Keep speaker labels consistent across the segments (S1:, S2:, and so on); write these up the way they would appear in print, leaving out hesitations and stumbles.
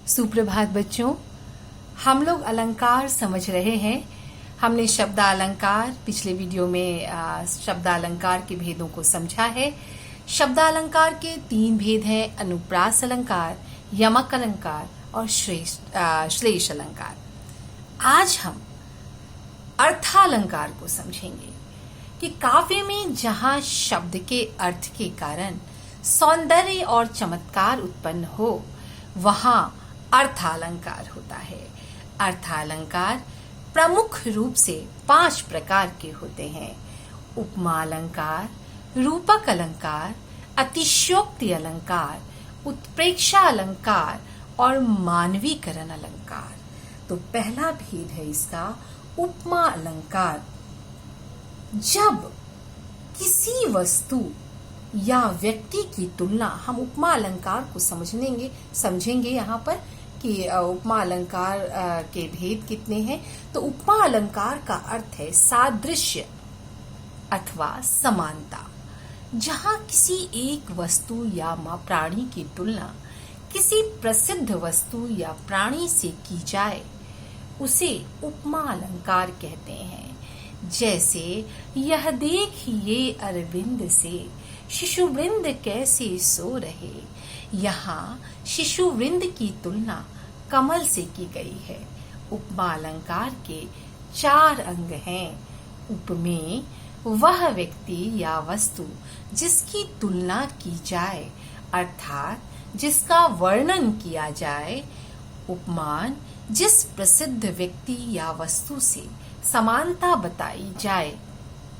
S1: सुप्रभात बच्चों। हम लोग अलंकार समझ रहे हैं। हमने शब्दालंकार पिछले वीडियो में शब्दालंकार के भेदों को समझा है। शब्दालंकार के 3 भेद हैं: अनुप्रास अलंकार, यमक अलंकार और श्लेष अलंकार। आज हम अर्थालंकार को समझेंगे कि काव्य में जहां शब्द के अर्थ के कारण सौंदर्य और चमत्कार उत्पन्न हो वहां अर्थालंकार होता है। अर्थालंकार प्रमुख रूप से 5 प्रकार के होते हैं: उपमा अलंकार, रूपक अलंकार, अतिशयोक्ति अलंकार, उत्प्रेक्षा अलंकार और मानवीकरण अलंकार। तो पहला भेद है इसका उपमा अलंकार। जब किसी वस्तु या व्यक्ति की तुलना, हम उपमा अलंकार को समझेंगे यहाँ पर कि उपमा अलंकार के भेद कितने हैं। तो उपमा अलंकार का अर्थ है सादृश्य अथवा समानता। जहां किसी एक वस्तु या प्राणी की तुलना किसी प्रसिद्ध वस्तु या प्राणी से की जाए उसे उपमा अलंकार कहते हैं। जैसे यह देखिए अरविंद से शिशुवृंद कैसे सो रहे। यहाँ शिशुवृंद की तुलना कमल से की गई है। उपमा अलंकार के 4 अंग हैं। उपमेय वह व्यक्ति या वस्तु जिसकी तुलना की जाए अर्थात जिसका वर्णन किया जाए। उपमान जिस प्रसिद्ध व्यक्ति या वस्तु से समानता बताई जाए।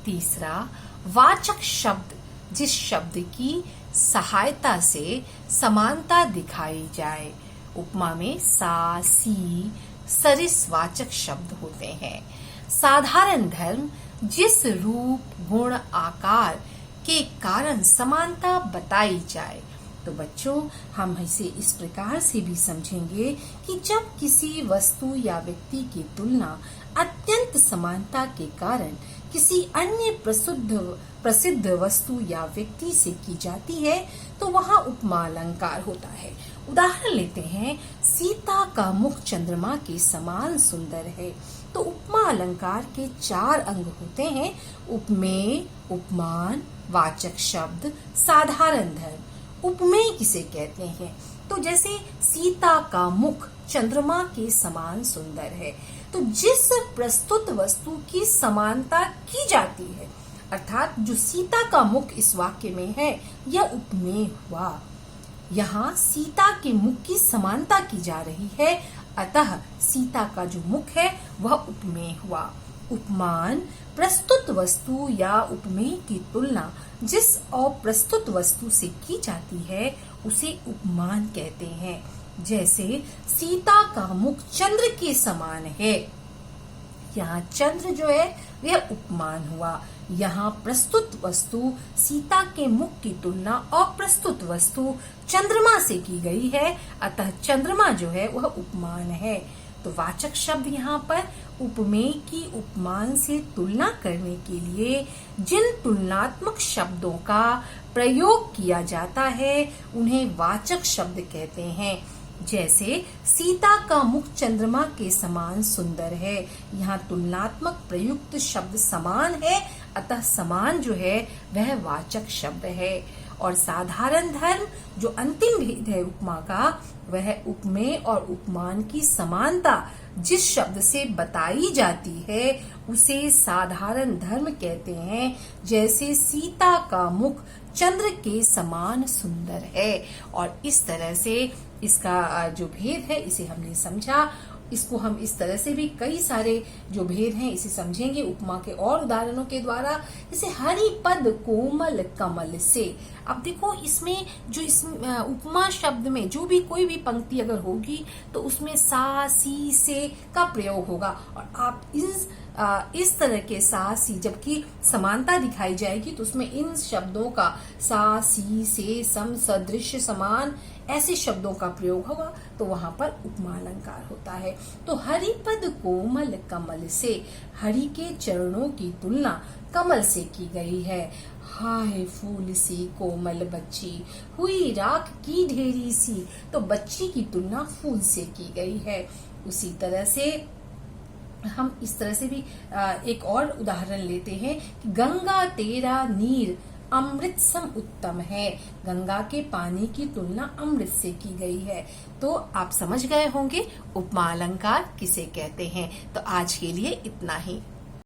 S1: तीसरा वाचक शब्द, जिस शब्द की सहायता से समानता दिखाई जाए। उपमा में सा, सी, सरिस वाचक शब्द होते हैं। साधारण धर्म जिस रूप, गुण, आकार के कारण समानता बताई जाए। तो बच्चों, हम इसे इस प्रकार से भी समझेंगे कि जब किसी वस्तु या व्यक्ति की तुलना अत्यंत समानता के कारण किसी अन्य प्रसिद्ध वस्तु या व्यक्ति से की जाती है तो वहाँ उपमा अलंकार होता है। उदाहरण लेते हैं, सीता का मुख चंद्रमा के समान सुंदर है। तो उपमा अलंकार के 4 अंग होते हैं: उपमेय, उपमान, वाचक शब्द, साधारण धर्म। उपमेय किसे कहते हैं? तो जैसे सीता का मुख चंद्रमा के समान सुंदर है, तो जिस प्रस्तुत वस्तु की समानता की जाती है अर्थात जो सीता का मुख इस वाक्य में है यह उपमेय हुआ। यहाँ सीता के मुख की समानता की जा रही है, अतः सीता का जो मुख है वह उपमेय हुआ। उपमान प्रस्तुत वस्तु या उपमेय की तुलना जिस अप्रस्तुत वस्तु से की जाती है उसे उपमान कहते हैं। जैसे सीता का मुख चंद्र के समान है, यहाँ चंद्र जो है वह उपमान हुआ। यहाँ प्रस्तुत वस्तु सीता के मुख की तुलना अप्रस्तुत वस्तु चंद्रमा से की गई है, अतः चंद्रमा जो है वह उपमान है। तो वाचक शब्द यहाँ पर उपमेय की उपमान से तुलना करने के लिए जिन तुलनात्मक शब्दों का प्रयोग किया जाता है उन्हें वाचक शब्द कहते हैं। जैसे सीता का मुख चंद्रमा के समान सुंदर है, यहाँ तुलनात्मक प्रयुक्त शब्द समान है, अतः समान जो है वह वाचक शब्द है। और साधारण धर्म जो अंतिम भेद है उपमा का, वह उपमेय और उपमान की समानता जिस शब्द से बताई जाती है उसे साधारण धर्म कहते हैं। जैसे सीता का मुख चंद्र के समान सुंदर है। और इस तरह से इसका जो भेद है इसे हमने समझा। इसको हम इस तरह से भी कई सारे जो भेद हैं इसे समझेंगे उपमा के और उदाहरणों के द्वारा। जैसे हरिपद कोमल कमल से। अब देखो इसमें जो इस उपमा शब्द में जो भी कोई भी पंक्ति अगर होगी तो उसमें सा, सी, से का प्रयोग होगा। और आप इस तरह के सा, सी जबकि समानता दिखाई जाएगी तो उसमें इन शब्दों का सा, सी, से, सम, सदृश, समान ऐसे शब्दों का प्रयोग होगा तो वहां पर उपमा अलंकार होता है। तो हरिपद कोमल कमल से, हरि के चरणों की तुलना कमल से की गई है। हाय फूल सी कोमल बच्ची, हुई राख की ढेरी सी, तो बच्ची की तुलना फूल से की गई है। उसी तरह से हम इस तरह से भी एक और उदाहरण लेते हैं कि गंगा तेरा नीर अमृत सम उत्तम है। गंगा के पानी की तुलना अमृत से की गई है। तो आप समझ गए होंगे उपमा अलंकार किसे कहते हैं। तो आज के लिए इतना ही।